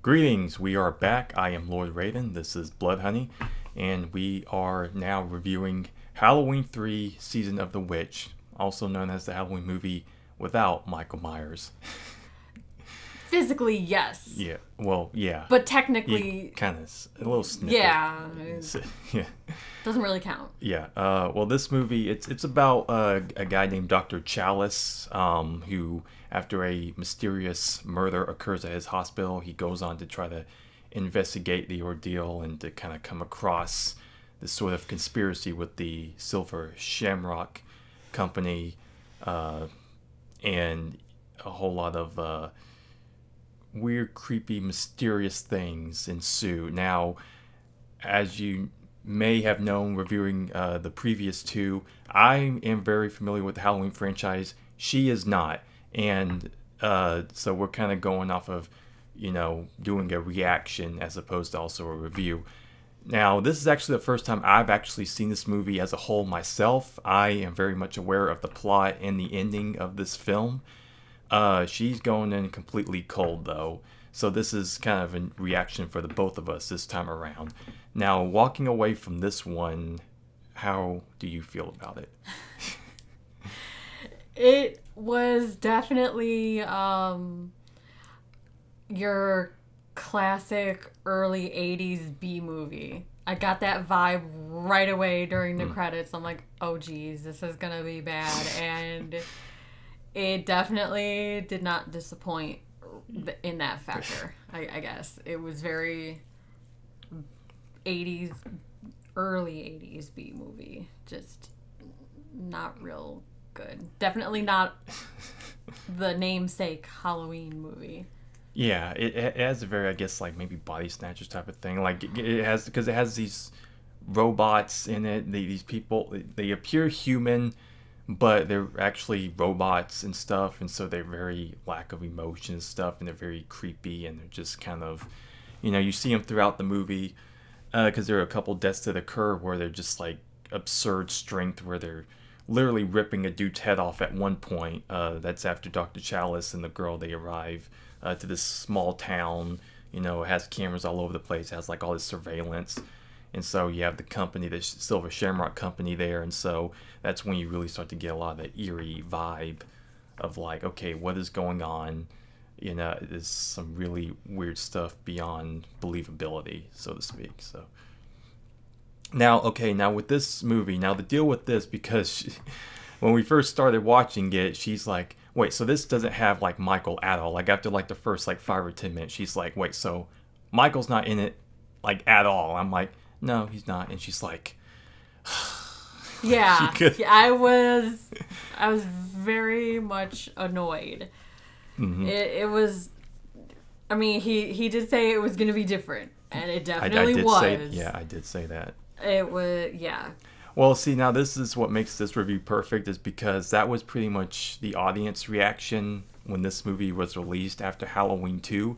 Greetings, we are back. I am Lord Raiden. This is Blood Honey, and we are now reviewing Halloween 3 Season of the Witch, also known as the Halloween movie without Michael Myers. Physically, yes. Yeah. But technically, kind of a little snippet. yeah, Yeah. doesn't really count. Yeah. Well, this movie it's about a guy named Dr. Chalice, who after a mysterious murder occurs at his hospital, he goes on to try to investigate the ordeal and to kind of come across this sort of conspiracy with the Silver Shamrock Company, and a whole lot of weird, creepy, mysterious things ensue. Now, as you may have known reviewing the previous two, I am very familiar with the Halloween franchise. She is not. And so we're kind of going off of, doing a reaction as opposed to also a review. Now, this is actually the first time I've actually seen this movie as a whole myself. I am very much aware of the plot and the ending of this film. She's going in completely cold, though. So this is kind of a reaction for the both of us this time around. Now, walking away from this one, how do you feel about it? It was definitely your classic early 80s B movie. I got that vibe right away during the credits. I'm like, oh geez, this is gonna be bad. And it definitely did not disappoint in that factor. I guess it was very 80s, early 80s B movie. Just not real good. Definitely not the namesake Halloween movie. Yeah, it has a very, I guess, like maybe Body Snatchers type of thing. Like it has, because it has these robots in it. These people, they appear human, but they're actually robots and stuff, and so they're very lack of emotion and stuff, and they're very creepy, and they're just kind of, you see them throughout the movie, because there are a couple deaths that occur where they're just like absurd strength, where they're literally ripping a dude's head off at one point. That's after Dr. Chalice and the girl, they arrive to this small town. It has cameras all over the place, it has like all this surveillance. And so you have the company, the Silver Shamrock Company there, and so that's when you really start to get a lot of that eerie vibe of like, okay, what is going on? There's some really weird stuff beyond believability, so to speak. So now with this movie, now the deal with this, because when we first started watching it, she's like, wait, so this doesn't have like Michael at all. Like after like the first like 5 or 10 minutes, she's like, wait, so Michael's not in it like at all. I'm like, no, he's not. And she's like, yeah, I was very much annoyed. Mm-hmm. It was, I mean, he did say it was going to be different, and it definitely was. I did say that. It was, yeah. Well, see, now this is what makes this review perfect, is because that was pretty much the audience reaction when this movie was released after Halloween 2.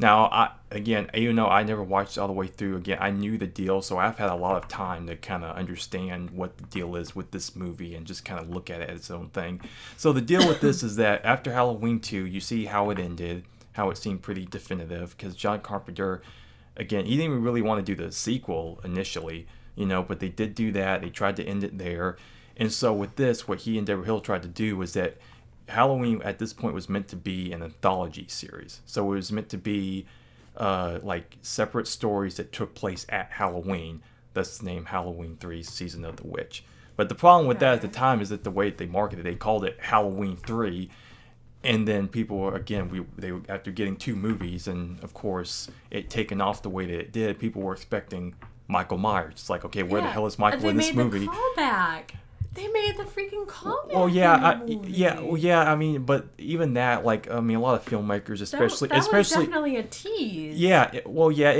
Now, even though I never watched it all the way through, again, I knew the deal, so I've had a lot of time to kind of understand what the deal is with this movie and just kind of look at it as its own thing. So the deal with this is that after Halloween 2, you see how it ended, how it seemed pretty definitive, because John Carpenter, again, he didn't even really want to do the sequel initially, but they did do that. They tried to end it there. And so with this, what he and Deborah Hill tried to do was that Halloween at this point was meant to be an anthology series. So it was meant to be like separate stories that took place at Halloween. That's the name Halloween 3 Season of the Witch. But the problem with that at the time is that the way they marketed it, they called it Halloween 3. And then people were, again, they after getting 2 movies and, of course, it taken off the way that it did, people were expecting Michael Myers. It's like, okay, where the hell is Michael in this movie? They made the callback. They made the freaking callback. Well, yeah. I mean, but even that, like, I mean, a lot of filmmakers, especially, that was definitely a tease. Yeah, it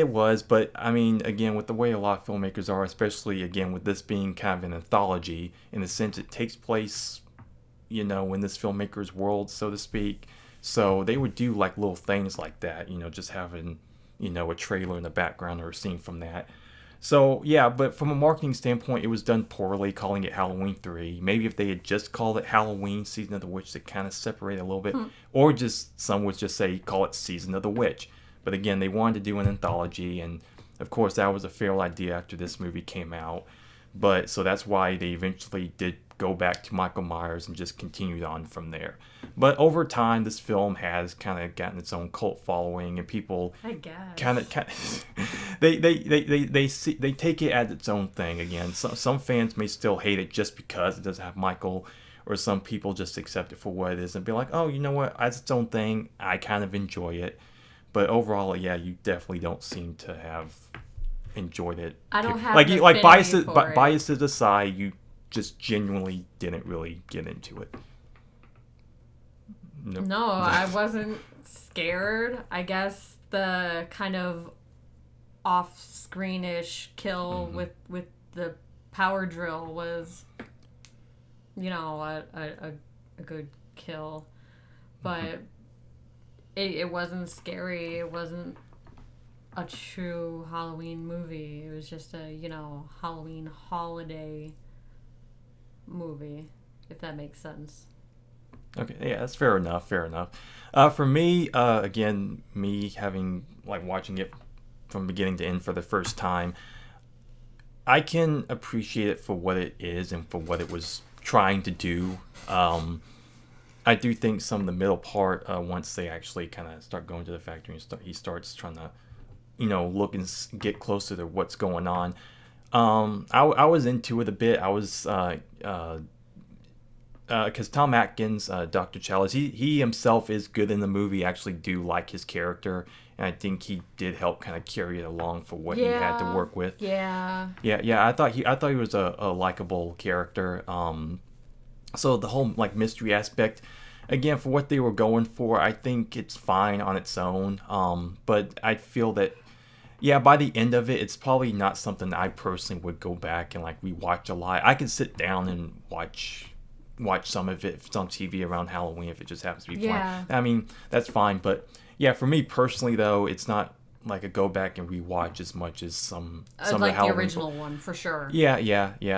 was. But I mean, again, with the way a lot of filmmakers are, especially again with this being kind of an anthology in the sense it takes place, in this filmmaker's world, so to speak. So they would do like little things like that, just having, a trailer in the background or a scene from that. So, yeah, but from a marketing standpoint, it was done poorly, calling it Halloween 3. Maybe if they had just called it Halloween Season of the Witch, to kind of separate it a little bit. Or just, some would just say, call it Season of the Witch. But again, they wanted to do an anthology, and of course that was a failed idea after this movie came out. But so that's why they eventually did go back to Michael Myers and just continued on from there. But over time, this film has kind of gotten its own cult following, and people I guess. kind of they take it as its own thing. Again, some fans may still hate it just because it doesn't have Michael, or some people just accept it for what it is and be like, oh, you know what, as its own thing, I kind of enjoy it. But overall, yeah, you definitely don't seem to have enjoyed it. I don't have like an like affinity for it. biases aside, you just genuinely didn't really get into it. Nope. No, I wasn't scared. I guess the kind of off-screenish kill with the power drill was, you know, a good kill, but it wasn't scary. It wasn't a true Halloween movie. It was just a, you know, Halloween holiday movie, if that makes sense. Okay, yeah, that's fair enough. Fair enough. For me, again, me having like watching it from beginning to end for the first time, I can appreciate it for what it is and for what it was trying to do. I do think some of the middle part, once they actually kind of start going to the factory and he starts trying to, you know, look and get closer to what's going on. I was into it a bit. I was because Tom Atkins, Dr. Chalice, he himself is good in the movie. I actually do like his character, and I think he did help kind of carry it along for what he had to work with. Yeah. Yeah. I thought he was a likable character. So the whole like mystery aspect, again, for what they were going for, I think it's fine on its own. But I feel that, yeah, by the end of it, it's probably not something I personally would go back and like rewatch a lot. I can sit down and watch some of it if it's on TV around Halloween if it just happens to be playing. I mean, that's fine. But yeah, for me personally though, it's not like a go back and rewatch as much as some like of the Halloween original one for sure. Yeah.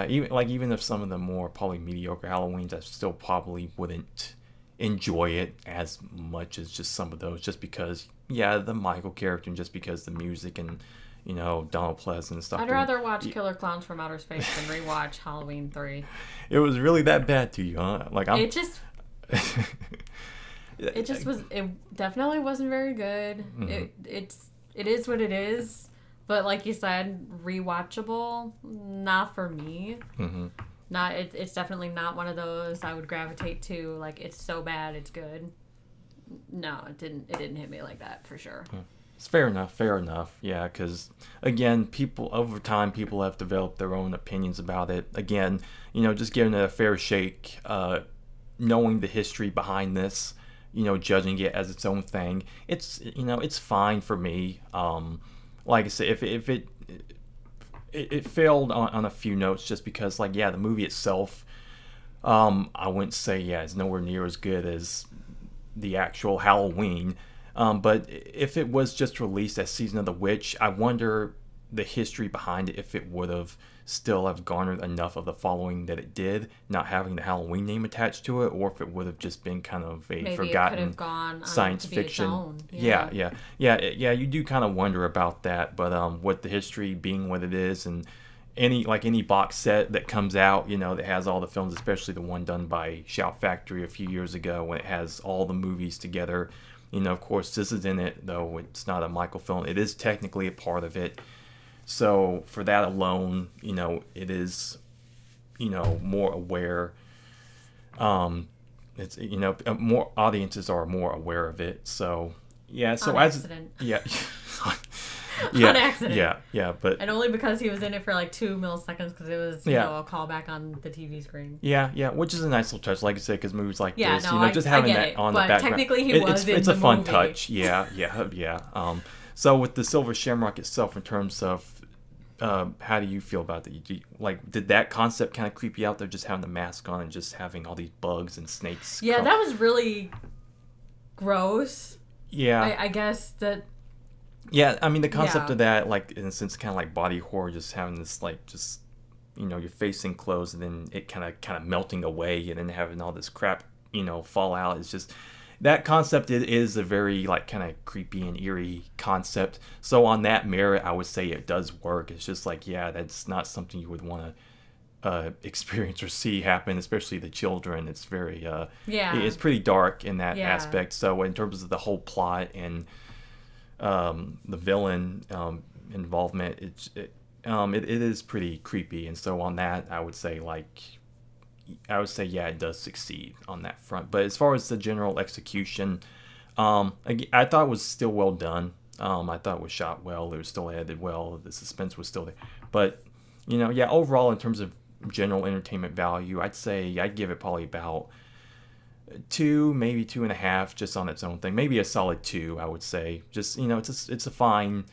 Even if some of the more probably mediocre Halloweens, I still probably wouldn't enjoy it as much as just some of those, just because the Michael character and just because the music and, you know, Donald Pleasant and stuff. I'd rather watch Killer Clowns from Outer Space than rewatch Halloween 3. It was really that bad to you, huh? Like it definitely wasn't very good. Mm-hmm. It is what it is, but like you said, rewatchable, not for me. Mm-hmm. It's definitely not one of those I would gravitate to. Like, it's so bad it's good. No, it didn't hit me like that for sure. It's fair enough. Yeah, because again, over time, people have developed their own opinions about it. Again, you know, just giving it a fair shake, knowing the history behind this, you know, judging it as its own thing. It's, you know, it's fine for me. Like I said, if it failed on a few notes, just because, like, the movie itself, I wouldn't say it's nowhere near as good as the actual Halloween. But if it was just released as Season of the Witch, I wonder the history behind it, if it would have still have garnered enough of the following that it did, not having the Halloween name attached to it, or if it would have just been kind of a forgotten science fiction. Yeah. You do kind of wonder about that, but with the history being what it is, and any box set that comes out, you know, that has all the films, especially the one done by Shout Factory a few years ago, when it has all the movies together. You know, of course, this is in it, though it's not a Michael film. It is technically a part of it. So for that alone, you know, it is, you know, more aware. It's, you know, more audiences are more aware of it. So yeah. So on accident. Yeah. On accident. Yeah, but and only because he was in it for like 2 milliseconds, because it was you know, a callback on the TV screen. Yeah, which is a nice little touch, like I said, because movies like this, no, you know, just having that on the background. Technically, he was in it's the a fun movie. touch. Yeah. So with the Silver Shamrock itself, in terms of how do you feel about that? Did that concept kind of creep you out there, just having the mask on and just having all these bugs and snakes? Yeah, that was really gross. Yeah, I guess that. Yeah, I mean the concept of that, like in a sense, kind of like body horror, just having this like just, you know, your face enclosed and then it kind of melting away and then having all this crap, you know, fall out. It's just that concept is a very like kind of creepy and eerie concept. So on that merit, I would say it does work. It's just like, yeah, that's not something you would want to experience or see happen, especially the children. It's very Yeah. it's pretty dark in that Yeah. aspect. So in terms of the whole plot and the villain involvement, it is pretty creepy. And so on that, I would say yeah, it does succeed on that front. But as far as the general execution, I thought it was still well done. I thought it was shot well. It was still edited well. The suspense was still there. But yeah, overall in terms of general entertainment value, I'd give it probably about 2, maybe 2.5, just on its own thing. Maybe a solid 2, I would say. Just it's a fine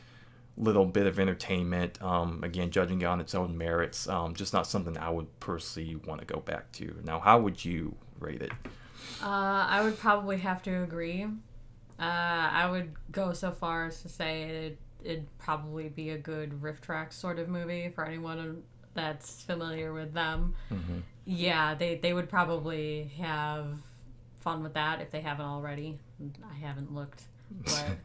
little bit of entertainment. Again, judging it on its own merits. Just not something I would personally want to go back to. Now, how would you rate it? I would probably have to agree. I would go so far as to say it'd probably be a good riff track sort of movie for anyone that's familiar with them. Mm-hmm. Yeah, they would probably have fun with that if they haven't already. I haven't looked, but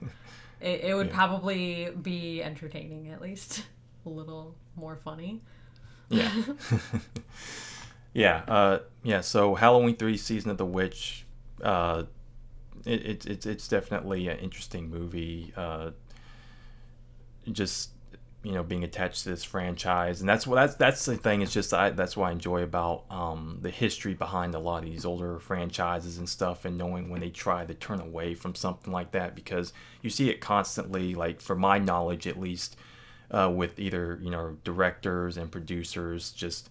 it would probably be entertaining, at least a little more funny. Yeah. Yeah. So Halloween 3: Season of the Witch, it's definitely an interesting movie. Just being attached to this franchise, and that's the thing. It's just that's what I enjoy about the history behind a lot of these older franchises and stuff, and knowing when they try to turn away from something like that, because you see it constantly. Like, for my knowledge, at least, with either directors and producers, just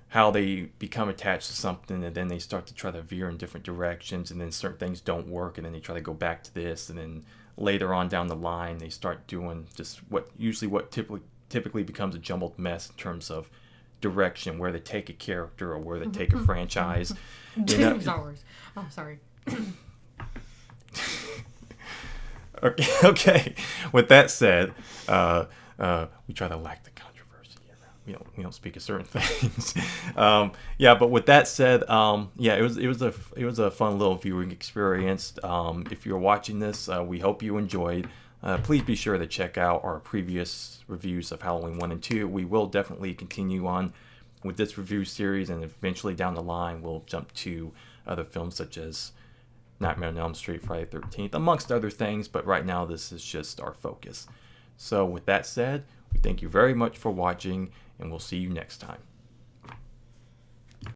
how they become attached to something and then they start to try to veer in different directions, and then certain things don't work, and then they try to go back to this, and then later on down the line they start doing just what typically becomes a jumbled mess in terms of direction, where they take a character or where they take a franchise. Star Wars. Oh, sorry. Okay. With that said, we try to lack the controversy around. We don't speak of certain things. Yeah, but with that said, yeah, it was a fun little viewing experience. If you're watching this, we hope you enjoyed. Please be sure to check out our previous reviews of Halloween 1 and 2. We will definitely continue on with this review series, and eventually down the line we'll jump to other films such as Nightmare on Elm Street, Friday the 13th, amongst other things, but right now this is just our focus. So with that said, we thank you very much for watching, and we'll see you next time.